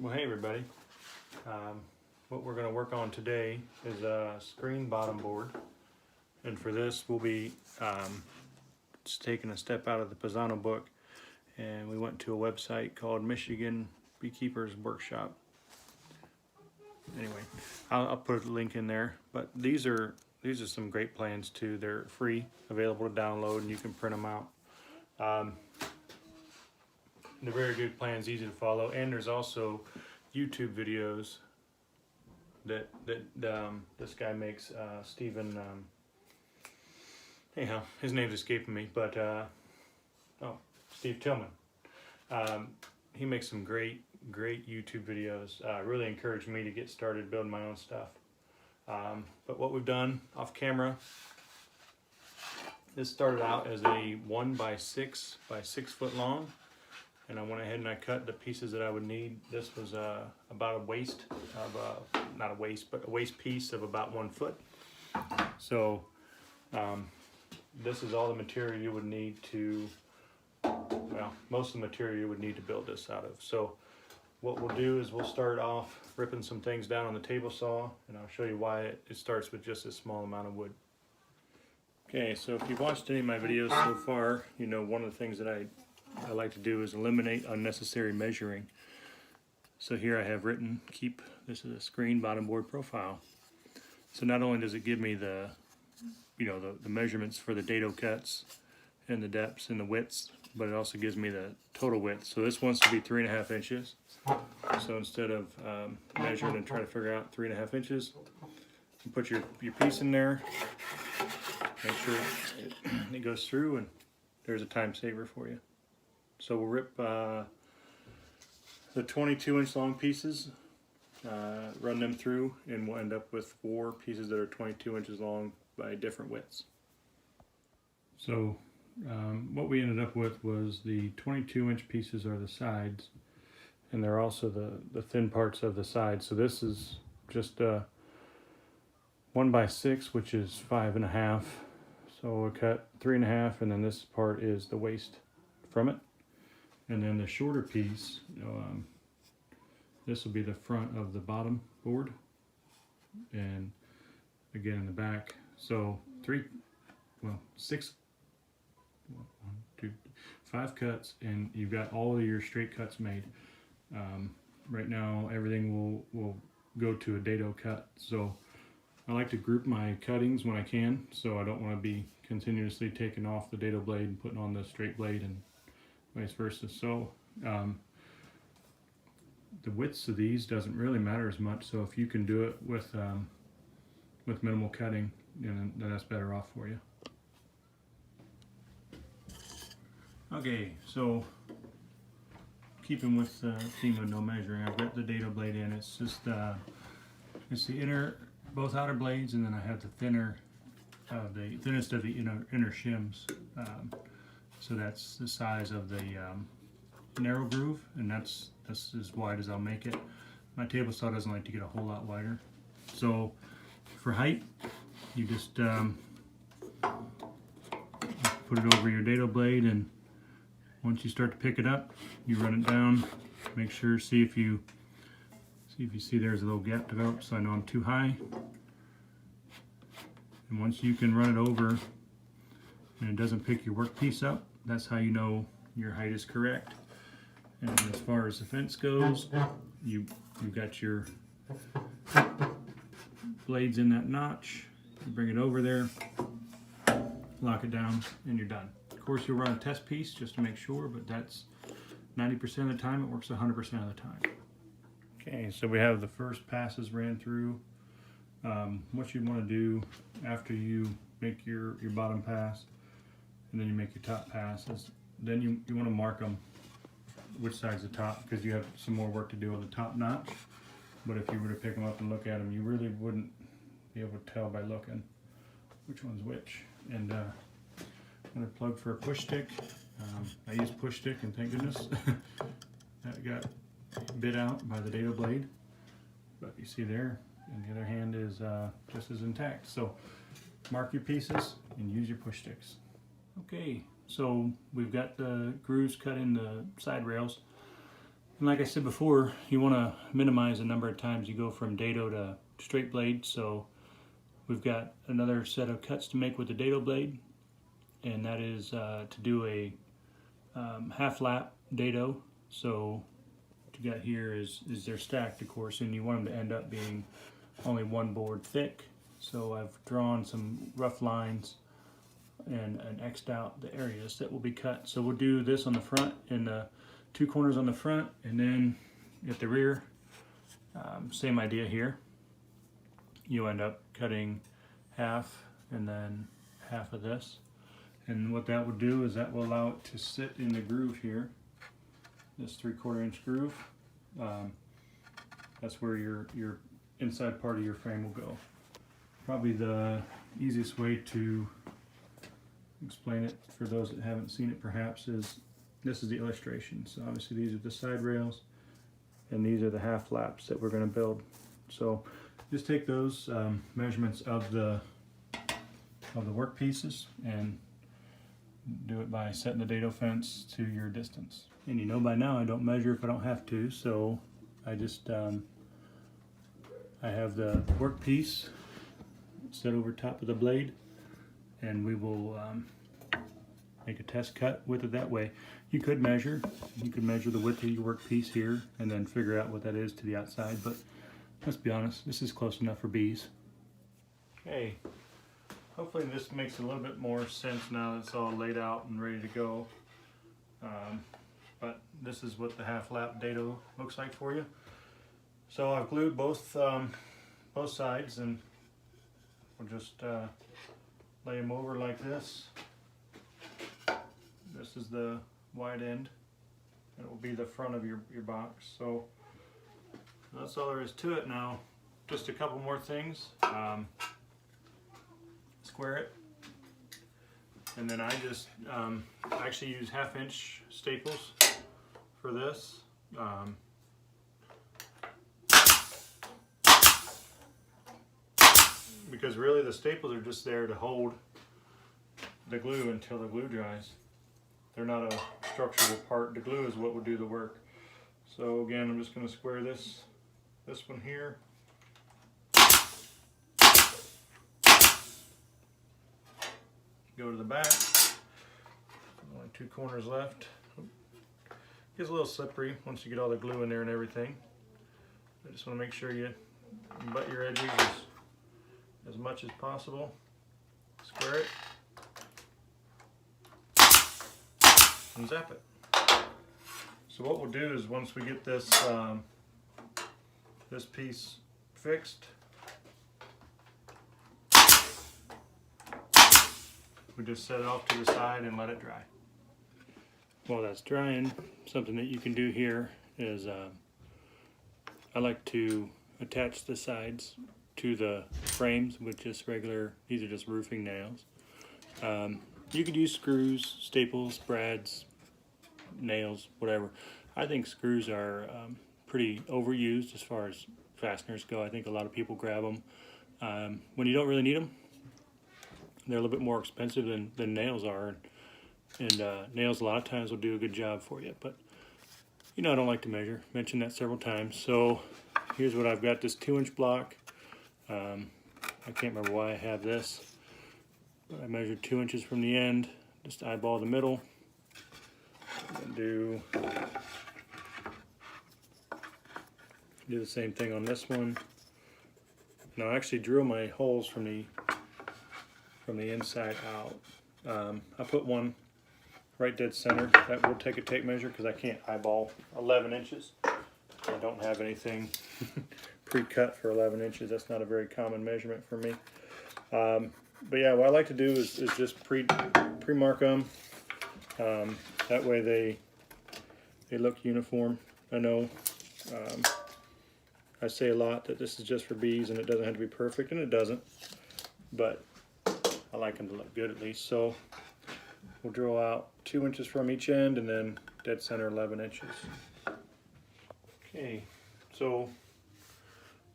Well, hey everybody. What we're going to work on today is a screen bottom board, and for this we'll be just taking a step out of the Pisano book, and we went to a website called Michigan Beekeepers Workshop. Anyway, I'll put a link in there, but these are some great plans too. They're free, available to download, and you can print them out. They're very good plans, easy to follow, and there's also YouTube videos that this guy makes. Stephen, anyhow, his name's escaping me, but Steve Tillman. He makes some great YouTube videos. Really encouraged me to get started building my own stuff. But what we've done off camera, this started out as a 1 by 6 by 6 foot long. And I went ahead and I cut the pieces that I would need. This was about a waist of, not a waist, but a waist piece of about 1 foot. So this is all the material you would need to, well, most of the material you would need to build this out of. So what we'll do is we'll start off ripping some things down on the table saw, and I'll show you why it starts with just a small amount of wood. Okay, so if you've watched any of my videos so far, you know one of the things that I like to do is eliminate unnecessary measuring. So here I have written, this is a screen bottom board profile. So not only does it give me the measurements for the dado cuts and the depths and the widths, but it also gives me the total width. So this wants to be 3.5 inches. So instead of measuring and trying to figure out 3.5 inches, you put your piece in there, make sure it goes through, and there's a time saver for you. So we'll rip the 22-inch long pieces, run them through, and we'll end up with 4 pieces that are 22 inches long by different widths. So what we ended up with was the 22-inch pieces are the sides, and they're also the thin parts of the sides. So this is just 1 by 6, which is 5.5. So we'll cut 3.5, and then this part is the waist from it. And then the shorter piece, this will be the front of the bottom board, and again in the back. So 5 cuts, and you've got all of your straight cuts made. Right now everything will go to a dado cut. So I like to group my cuttings when I can, so I don't want to be continuously taking off the dado blade and putting on the straight blade and vice versa. So the widths of these doesn't really matter as much. So if you can do it with minimal cutting, then that's better off for you. Okay, so keeping with the theme of no measuring, I've got the dado blade in. It's just it's the both outer blades, and then I have the thinnest of the inner shims. So that's the size of the narrow groove, and that's as wide as I'll make it. My table saw doesn't like to get a whole lot wider. So for height, you just put it over your dado blade, and once you start to pick it up, you run it down. Make sure, see if you see there's a little gap developed, so I know I'm too high. And once you can run it over and it doesn't pick your workpiece up, that's how you know your height is correct. And as far as the fence goes, you've got your blades in that notch. You bring it over there, lock it down, and you're done. Of course, you'll run a test piece just to make sure, but that's 90% of the time. It works 100% of the time. Okay, so we have the first passes ran through. What you want to do after you make your bottom pass, and then you make your top passes, then you want to mark them which side's the top, because you have some more work to do on the top notch. But if you were to pick them up and look at them, you really wouldn't be able to tell by looking which one's which. And another plug for a push stick. I use push stick, and thank goodness that got bit out by the dado blade, but you see there, and the other hand is just as intact. So mark your pieces and use your push sticks. Okay, so we've got the grooves cut in the side rails. And like I said before, you want to minimize the number of times you go from dado to straight blade. So we've got another set of cuts to make with the dado blade, and that is to do a half lap dado. So what you got here is they're stacked, of course, and you want them to end up being only one board thick. So I've drawn some rough lines and X'd out the areas that will be cut. So we'll do this on the front and the two corners on the front, and then at the rear, same idea here. You end up cutting half and then half of this. And what that will do is that will allow it to sit in the groove here, this 3/4 inch groove. That's where your inside part of your frame will go. Probably the easiest way to explain it for those that haven't seen it perhaps is, this is the illustration. So obviously these are the side rails and these are the half laps that we're going to build. So just take those measurements of the work pieces and do it by setting the dado fence to your distance. And you know by now I don't measure if I don't have to, so I just I have the work piece set over top of the blade, and we will make a test cut with it that way. You could measure the width of your work piece here and then figure out what that is to the outside, but let's be honest, this is close enough for bees. Okay, hopefully this makes a little bit more sense now that it's all laid out and ready to go. But this is what the half lap dado looks like for you. So I've glued both sides, and we'll just lay them over like this. This is the wide end, and it will be the front of your box. So that's all there is to it. Now, just a couple more things. Square it, and then I just actually use 1/2 inch staples for this. Because really the staples are just there to hold the glue until the glue dries. They're not a structural part. The glue is what will do the work. So again, I'm just going to square this one here. Go to the back. Only 2 corners left. Gets a little slippery once you get all the glue in there and everything. I just want to make sure you butt your edges as much as possible. Square it and zap it. So what we'll do is, once we get this this piece fixed, we just set it off to the side and let it dry. While that's drying, something that you can do here is I like to attach the sides to the frames with just regular, these are just roofing nails. You could use screws, staples, brads, nails, whatever. I think screws are pretty overused as far as fasteners go. I think a lot of people grab them when you don't really need them. They're a little bit more expensive than nails are, and nails a lot of times will do a good job for you. But you know, I don't like to measure. Mentioned that several times. So here's what I've got: this 2-inch block. I can't remember why I have this, but I measured 2 inches from the end. Just eyeball the middle. And do the same thing on this one. Now I actually drill my holes from the inside out. I put one right dead center. That will take a tape measure because I can't eyeball 11 inches. I don't have anything pre-cut for 11 inches. That's not a very common measurement for me. But yeah, what I like to do is just pre-mark them. That way they look uniform. I know I say a lot that this is just for bees and it doesn't have to be perfect, and it doesn't, but I like them to look good at least. So we'll drill out 2 inches from each end and then dead center 11 inches. Okay, so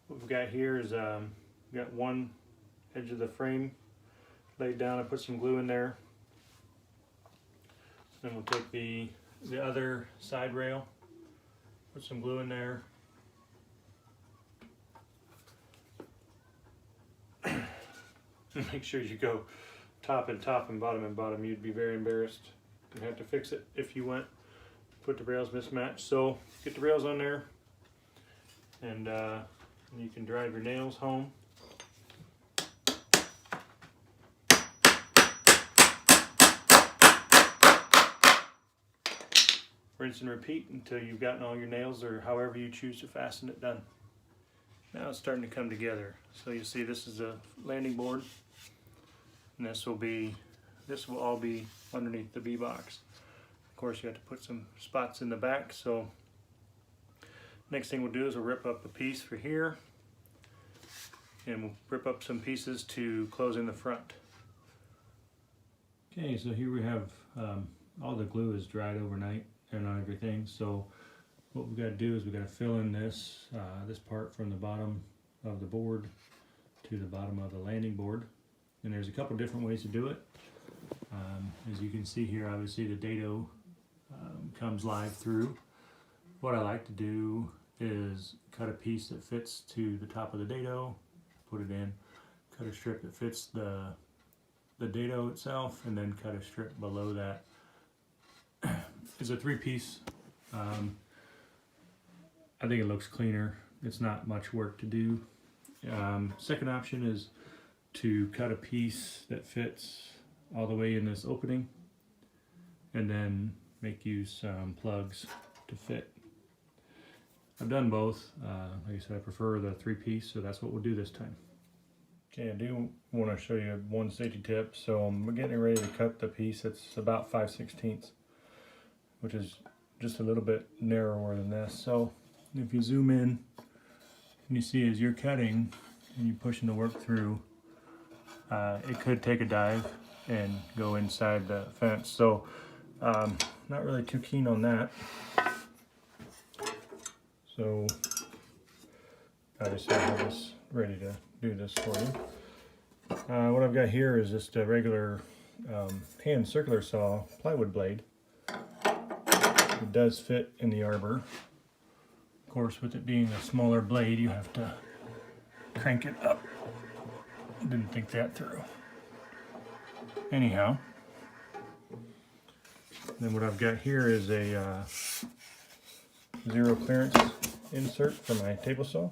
what we've got here is we've got one edge of the frame laid down. I put some glue in there. Then we'll take the other side rail Put some glue in there. Make sure you go top and top and bottom and bottom. You'd be very embarrassed and have to fix it if you went put the rails mismatched. So get the rails on there, and you can drive your nails home. Rinse and repeat until you've gotten all your nails, or however you choose to fasten it, done. Now it's starting to come together. So you see this is a landing board, and this will all be underneath the V-box. Of course, you have to put some spots in the back. So next thing we'll do is we'll rip up a piece for here, and we'll rip up some pieces to close in the front. Okay, so here we have all the glue is dried overnight and on everything. So what we've got to do is we've got to fill in this this part from the bottom of the board to the bottom of the landing board. And there's a couple different ways to do it. As you can see here, obviously the dado comes live through. What I like to do is cut a piece that fits to the top of the dado, put it in, cut a strip that fits the dado itself, and then cut a strip below that. It's a 3-piece. I think it looks cleaner. It's not much work to do. Second option is to cut a piece that fits all the way in this opening, and then make use plugs to fit. I've done both. Like I said, I prefer the 3-piece, so that's what we'll do this time. Okay, I do want to show you one safety tip. So I'm getting ready to cut the piece that's about 5/16, which is just a little bit narrower than this. So if you zoom in, and you see as you're cutting and you're pushing the work through, it could take a dive and go inside the fence. So not really too keen on that. So obviously I have this ready to do this for you. What I've got here is just a regular hand circular saw plywood blade. It does fit in the arbor. Of course, with it being a smaller blade, you have to crank it up. Didn't think that through. Anyhow, then what I've got here is a zero clearance insert for my table saw.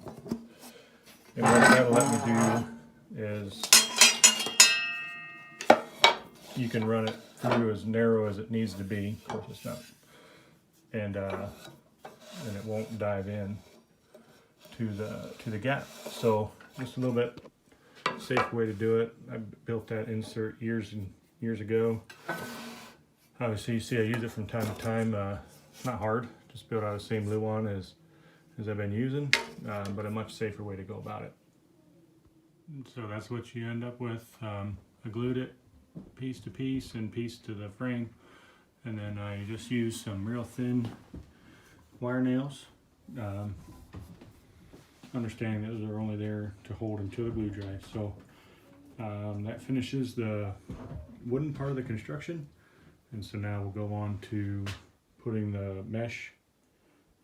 And what that'll let me do is you can run it through as narrow as it needs to be. Of course, it's not. And it won't dive in to the gap. So just a little bit safer way to do it. I built that insert years and years ago. Obviously, you see I use it from time to time. Not hard, just built out the same Luan as I've been using, but a much safer way to go about it. So that's what you end up with. I glued it piece to piece and piece to the frame, and then I just used some real thin wire nails. Understanding that those are only there to hold until the glue dries. So that finishes the wooden part of the construction, and so now we'll go on to putting the mesh,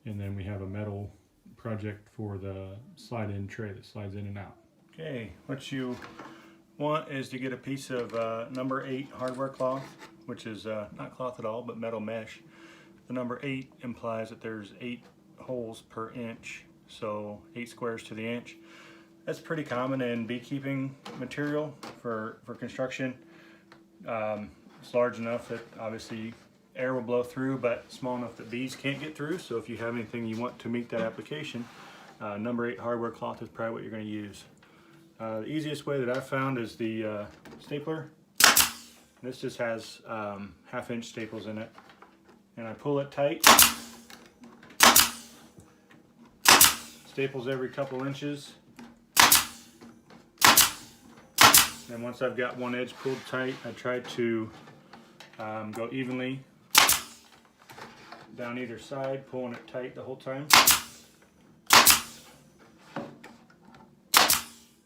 and then we have a metal project for the slide-in tray that slides in and out. Okay, what you want is to get a piece of number 8 hardware cloth, which is not cloth at all, but metal mesh. The number 8 implies that there's 8 holes per inch, so 8 squares to the inch. That's pretty common in beekeeping material for construction. It's large enough that obviously air will blow through, but small enough that bees can't get through. So if you have anything you want to meet that application, number 8 hardware cloth is probably what you're going to use. The easiest way that I've found is the stapler. This just has 1/2-inch staples in it, and I pull it tight. Staples every couple inches. And once I've got one edge pulled tight, I try to go evenly down either side, pulling it tight the whole time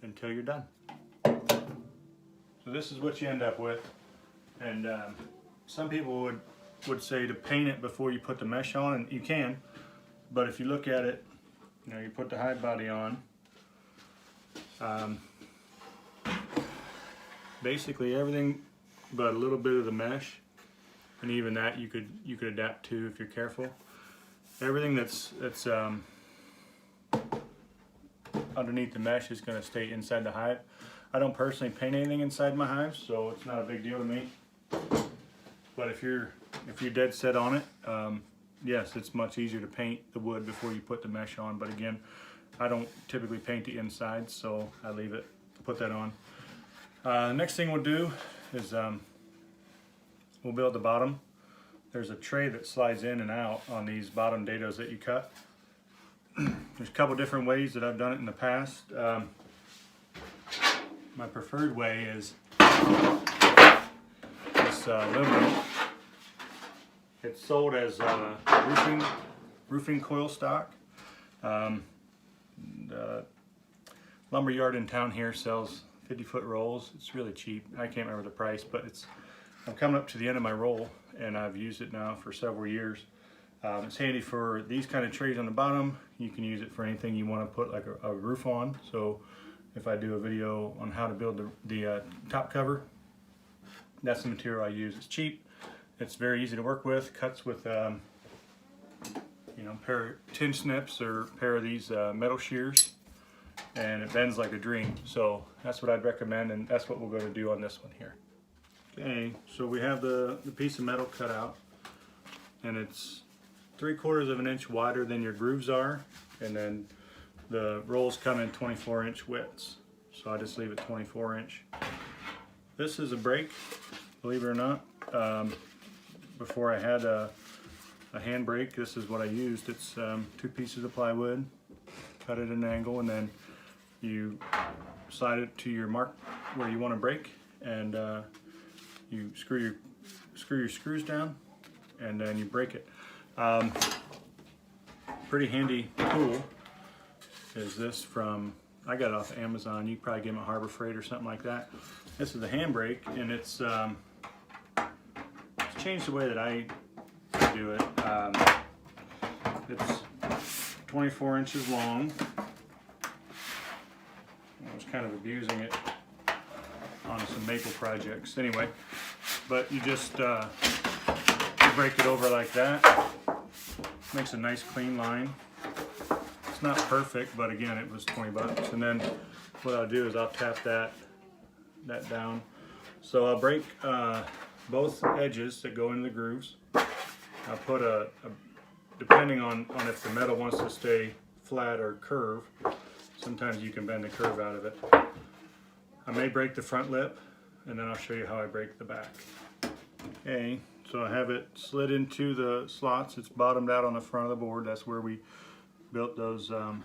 until you're done. So this is what you end up with. And some people would say to paint it before you put the mesh on, and you can, but if you look at it, you know, you put the hide body on. Basically everything but a little bit of the mesh, and even that you could adapt to if you're careful. Everything that's underneath the mesh is going to stay inside the hive. I don't personally paint anything inside my hives, so it's not a big deal to me. But if you're dead set on it, yes, it's much easier to paint the wood before you put the mesh on. But again, I don't typically paint the inside, so I leave it, put that on. Next thing we'll do is we'll build the bottom. There's a tray that slides in and out on these bottom dados that you cut. There's a couple different ways that I've done it in the past. My preferred way is this aluminum. It's sold as roofing coil stock. The lumber yard in town here sells 50-foot rolls. It's really cheap. I can't remember the price, but I'm coming up to the end of my roll, and I've used it now for several years. It's handy for these kind of trays on the bottom. You can use it for anything you want to put like a roof on. So if I do a video on how to build the top cover, that's the material I use. It's cheap. It's very easy to work with. Cuts with you know, pair of tin snips or a pair of these metal shears, and it bends like a dream. So that's what I'd recommend, and that's what we're going to do on this one here. Okay, so we have the piece of metal cut out, and it's 3/4 of an inch wider than your grooves are, and then the rolls come in 24-inch widths. So I just leave it 24-inch. This is a brake, believe it or not. Before I had a hand brake, this is what I used. It's 2 pieces of plywood, cut at an angle, and then you slide it to your mark where you want to brake, and you screw your screws down, and then you brake it. Pretty handy tool is this from, I got it off of Amazon. You probably get them at Harbor Freight or something like that. This is the hand brake, and it's changed the way that I do it. It's 24 inches long. I was kind of abusing it on some maple projects anyway, but you just break it over like that. Makes a nice clean line. It's not perfect, but again, it was 20 bucks. And then what I'll do is I'll tap that down. So I'll break both edges that go into the grooves. I'll put depending on if the metal wants to stay flat or curve, sometimes you can bend the curve out of it. I may break the front lip, and then I'll show you how I break the back. Okay, so I have it slid into the slots. It's bottomed out on the front of the board. That's where we built those, the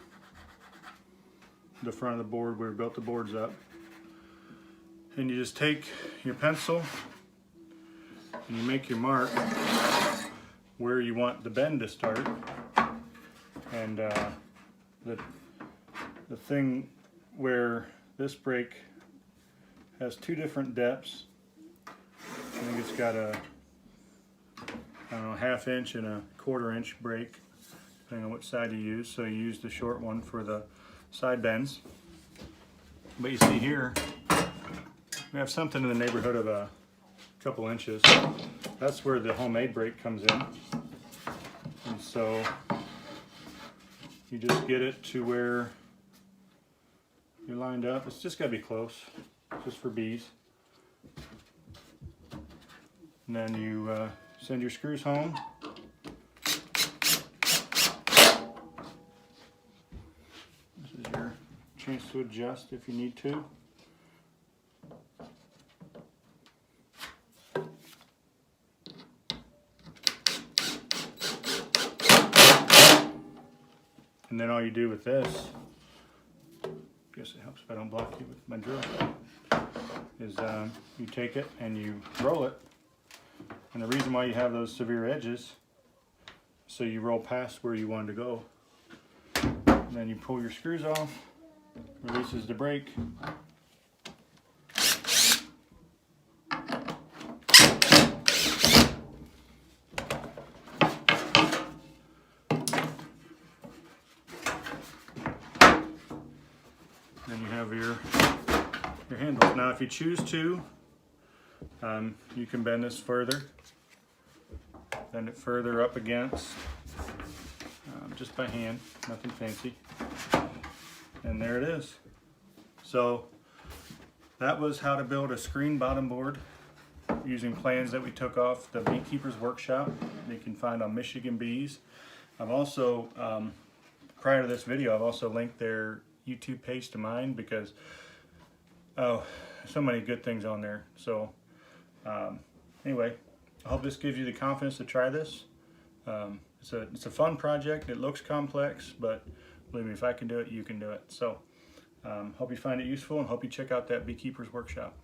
front of the board where we built the boards up. And you just take your pencil and you make your mark where you want the bend to start. And the thing where this brake has 2 different depths. I think it's got a, I don't know, 1/2 inch and a 1/4 inch brake, depending on which side you use. So you use the short one for the side bends. But you see here, we have something in the neighborhood of a couple inches. That's where the homemade brake comes in. And so you just get it to where you're lined up. It's just gotta be close, just for bees. And then you send your screws home. This is your chance to adjust if you need to. And then all you do with this, I guess it helps if I don't block you with my drill, is you take it and you roll it. And the reason why you have those severe edges, so you roll past where you wanted to go. And then you pull your screws off, releases the brake. Then you have your handles. Now if you choose to, you can bend this further, bend it further up against, just by hand, nothing fancy. And there it is. So that was how to build a screen bottom board using plans that we took off the Beekeeper's Workshop that you can find on Michigan Bees. I've also, prior to this video, I've also linked their YouTube page to mine because, oh, so many good things on there. So anyway, I hope this gives you the confidence to try this. It's a fun project. It looks complex, but believe me, if I can do it, you can do it. So hope you find it useful and hope you check out that Beekeeper's Workshop.